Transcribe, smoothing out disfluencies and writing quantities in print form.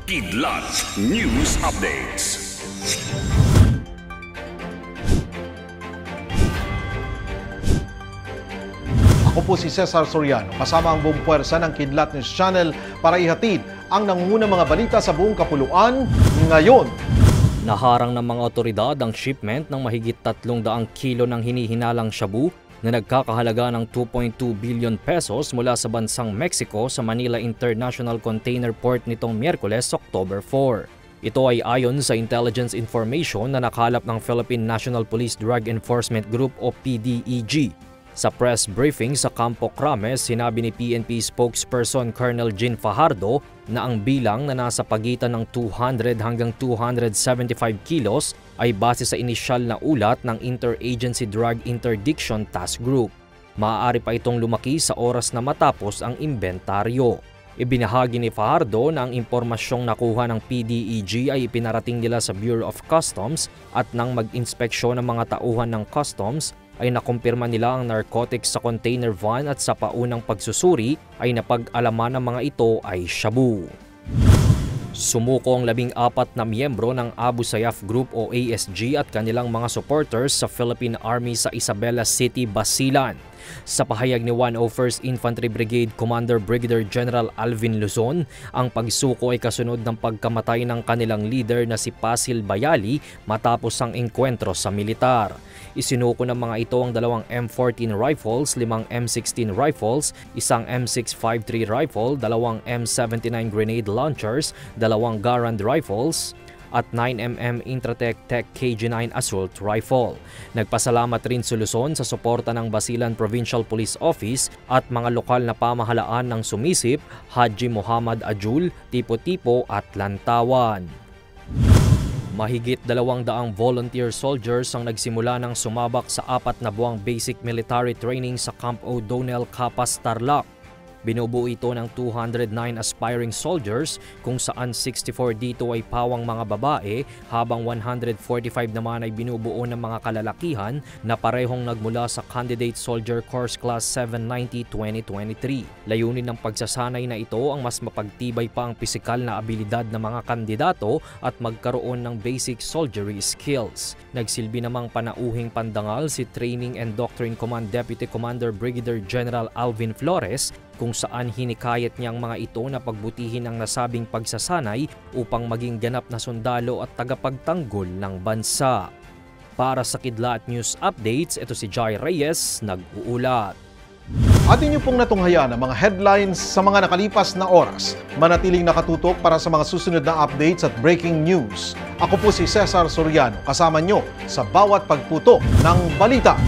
Kidlat News Updates. Ako po si Cesar Soriano, kasama ang buong puwersa ng Kidlat News Channel para ihatid ang nangungunang mga balita sa buong kapuluan ngayon. Naharang ng mga otoridad ang shipment ng mahigit 300 kilo ng hinihinalang shabu na nagkakahalaga ng 2.2 billion pesos mula sa bansang Mexico sa Manila International Container Port nitong Miyerkules, October 4. Ito ay ayon sa intelligence information na nakalap ng Philippine National Police Drug Enforcement Group o PDEG. Sa press briefing sa Campo Crames, sinabi ni PNP spokesperson Colonel Jean Fajardo na ang bilang na nasa pagitan ng 200 hanggang 275 kilos ay base sa inisyal na ulat ng Interagency Drug Interdiction Task Group. Maaari pa itong lumaki sa oras na matapos ang imbentaryo. Ibinahagi ni Fajardo na ang impormasyong nakuha ng PDEG ay ipinarating nila sa Bureau of Customs at nang mag-inspeksyon ng mga tauhan ng Customs ay nakumpirma nila ang narcotics sa container van at sa paunang pagsusuri ay napag-alaman ng mga ito ay shabu. Sumuko ang 14 na miyembro ng Abu Sayyaf Group o ASG at kanilang mga supporters sa Philippine Army sa Isabela City, Basilan. Sa pahayag ni 101st Infantry Brigade Commander Brigadier General Alvin Luzon, ang pagsuko ay kasunod ng pagkamatay ng kanilang leader na si Pasil Bayali matapos ang engkwentro sa militar. Isinuko ng mga ito ang 2 M14 rifles, 5 M16 rifles, 1 M653 rifle, 2 M79 grenade launchers, 2 Garand rifles, at 9mm Intratec Tech KG9 Assault Rifle. Nagpasalamat rin si Luzon sa suporta ng Basilan Provincial Police Office at mga lokal na pamahalaan ng Sumisip, Haji Muhammad Ajul, Tipo-Tipo at Lantawan. Mahigit 200 volunteer soldiers ang nagsimula ng sumabak sa 4 na buwang basic military training sa Camp O'Donnell, Capas, Tarlac. Binubuo ito ng 209 aspiring soldiers kung saan 64 dito ay pawang mga babae habang 145 naman ay binubuo ng mga kalalakihan na parehong nagmula sa Candidate Soldier Course Class 790-2023. Layunin ng pagsasanay na ito ang mas mapagtibay pa ang pisikal na abilidad ng mga kandidato at magkaroon ng basic soldiery skills. Nagsilbi namang panauhing pandangal si Training and Doctrine Command Deputy Commander Brigadier General Alvin Flores kung saan hinikayat niya ang mga ito na pagbutihin ang nasabing pagsasanay upang maging ganap na sundalo at tagapagtanggol ng bansa. Para sa Kidlat News Updates, ito si Jai Reyes, nag-uulat. Atin niyo pong natunghayan ang mga headlines sa mga nakalipas na oras. Manatiling nakatutok para sa mga susunod na updates at breaking news. Ako po si Cesar Soriano, kasama niyo sa bawat pagputo ng balita.